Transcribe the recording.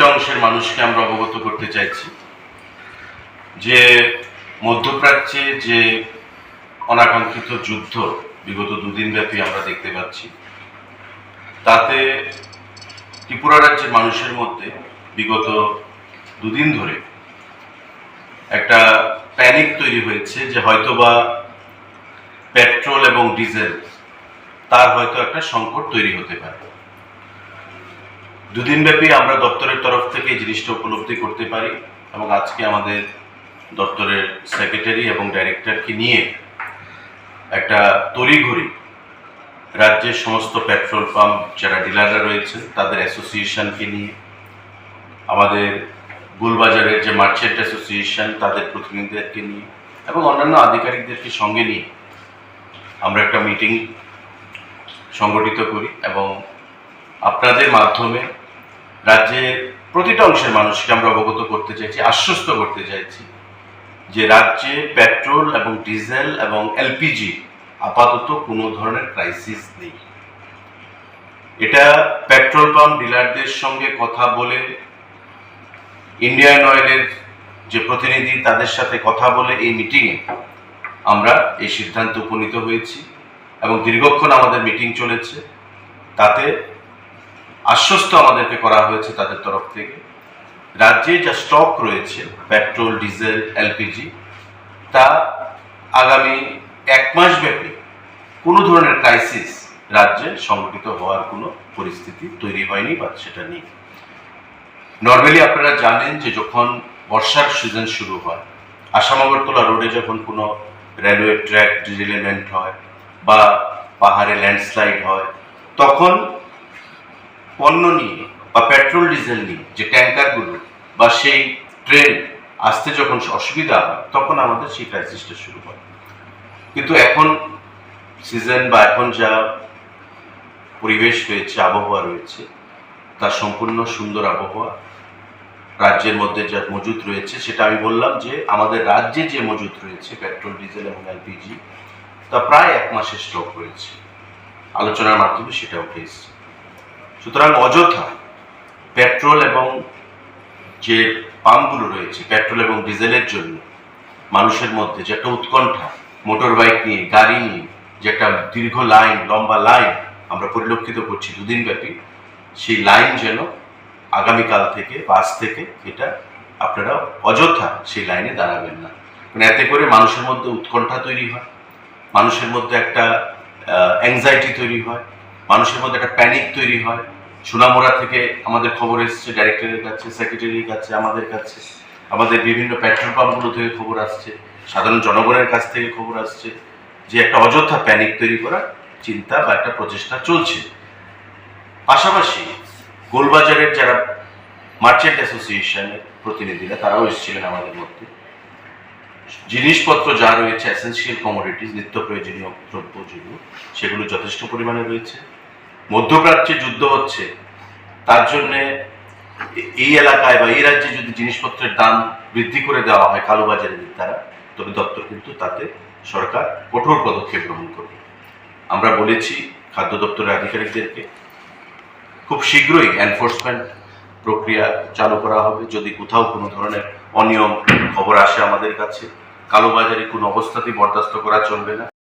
একটা অংশের মানুষকে আমরা অবগত করতে চাইছি যে মধ্যপ্রাচ্যে যে অনাকাঙ্ক্ষিত যুদ্ধ বিগত দুদিন ব্যাপী আমরা দেখতে পাচ্ছি, তাতে ত্রিপুরা রাজ্যের মানুষের মধ্যে বিগত দুদিন ধরে একটা প্যানিক তৈরি হয়েছে যে হয়তোবা পেট্রোল এবং ডিজেল তার হয়তো একটা সংকট তৈরি হতে পারে। দুদিন ব্যাপী আমরা দপ্তরের তরফ থেকে এই জিনিসটা উপলব্ধি করতে পারি এবং আজকে আমাদের দপ্তরের সেক্রেটারি এবং ডাইরেক্টরকে নিয়ে একটা তড়িঘড়ি রাজ্যের সমস্ত পেট্রোল পাম্প যারা ডিলাররা রয়েছে তাদের অ্যাসোসিয়েশনকে নিয়ে, আমাদের গুলবাজারের যে মার্চেন্ট অ্যাসোসিয়েশন তাদের প্রতিনিধিদেরকে নিয়ে এবং অন্যান্য আধিকারিকদেরকে সঙ্গে নিয়ে আমরা একটা মিটিং সংগঠিত করি এবং আপনাদের মাধ্যমে রাজ্যের প্রতিটা অংশের মানুষকে আমরা অবগত করতে চাইছি, আশ্বস্ত করতে চাইছি যে রাজ্যে পেট্রোল এবং ডিজেল এবং এলপিজি আপাতত কোনো ধরনের ক্রাইসিস নেই। এটা পেট্রোল পাম্প ডিলারদের সঙ্গে কথা বলে, ইন্ডিয়ান অয়েলের যে প্রতিনিধি তাদের সাথে কথা বলে এই মিটিংয়ে আমরা এই সিদ্ধান্তে উপনীত হয়েছি এবং দীর্ঘক্ষণ আমাদের মিটিং চলেছে। তাতে আশ্বস্ত আমাদেরকে করা হয়েছে তাদের তরফ থেকে রাজ্যে যা স্টক রয়েছে পেট্রোল, ডিজেল, এলপিজি, তা আগামী 1 মাস ব্যাপী কোনো ধরনের ক্রাইসিস রাজ্যে সংঘটিত হওয়ার কোনো পরিস্থিতি তৈরি হয়নি বা সেটা নেই। নর্মালি আপনারা জানেন যে যখন বর্ষার সিজন শুরু হয়, আসাম-আগরতলা রোডে যখন কোনো রেলওয়ে ট্র্যাক ডিরেলমেন্ট হয় বা পাহাড়ে ল্যান্ডস্লাইড হয়, তখন পণ্য নিয়ে বা পেট্রোল ডিজেল নিয়ে যে ট্যাঙ্কারগুলো বা সেই ট্রেন আসতে যখন অসুবিধা হয়, তখন আমাদের সেই ক্রাইসিসটা শুরু হয়। কিন্তু এখন সিজন বা এখন যা পরিবেশ রয়েছে, আবহাওয়া রয়েছে, তা সম্পূর্ণ সুন্দর আবহাওয়া। রাজ্যের মধ্যে যা মজুত রয়েছে সেটা আমি বললাম যে আমাদের রাজ্যে যে মজুত রয়েছে পেট্রোল, ডিজেল এবং এলপিজি, তা প্রায় 1 মাসের স্টক রয়েছে। আলোচনার মাধ্যমে সেটা উঠে এসছে। সুতরাং অযথা পেট্রোল এবং যে পাম্পগুলো রয়েছে পেট্রোল এবং ডিজেলের জন্য মানুষের মধ্যে যে একটা উৎকণ্ঠা, মোটর বাইক নিয়ে, গাড়ি নিয়ে যে একটা দীর্ঘ লাইন, লম্বা লাইন আমরা পরিলক্ষিত করছি দুদিন ব্যাপী, সেই লাইন যেন আগামীকাল থেকে বা আজ থেকে এটা আপনারা অযথা সেই লাইনে দাঁড়াবেন না। মানে এতে করে মানুষের মধ্যে উৎকণ্ঠা তৈরি হয়, মানুষের মধ্যে একটা অ্যাংজাইটি তৈরি হয়, মানুষের মধ্যে একটা প্যানিক তৈরি হয়। সোনামুড়া থেকে আমাদের খবর এসছে ডাইরেক্টরের কাছে, সেক্রেটারির কাছে, আমাদের কাছে, আমাদের বিভিন্ন পেট্রোল পাম্পগুলো থেকে খবর আসছে, সাধারণ জনগণের কাছ থেকে খবর আসছে যে একটা অযথা প্যানিক তৈরি করার চিন্তা বা একটা প্রচেষ্টা চলছে। পাশাপাশি গোলবাজারের যারা মার্চেন্ট অ্যাসোসিয়েশনের প্রতিনিধিরা তারাও এসেছিলেন আমাদের মধ্যে। জিনিসপত্র যা রয়েছে এসেন্সিয়াল কমোডিটিস, নিত্য প্রয়োজনীয় দ্রব্য যেগুলো, সেগুলো যথেষ্ট পরিমাণে রয়েছে। মধ্যপ্রাচ্যে যুদ্ধ হচ্ছে, তার জন্যে এই এলাকায় বা এই রাজ্যে যদি জিনিসপত্রের দাম বৃদ্ধি করে দেওয়া হয় কালোবাজারের দ্বারা, তবে দপ্তর কিন্তু তাতে সরকার কঠোর পদক্ষেপ গ্রহণ করবে। আমরা বলেছি খাদ্য দপ্তরের আধিকারিকদেরকে খুব শীঘ্রই এনফোর্সমেন্ট প্রক্রিয়া চালু করা হবে। যদি কোথাও কোনো ধরনের অনিয়ম খবর আসে আমাদের কাছে, কালোবাজারি কোনো অবস্থাতেই বরদাস্ত করা চলবে না।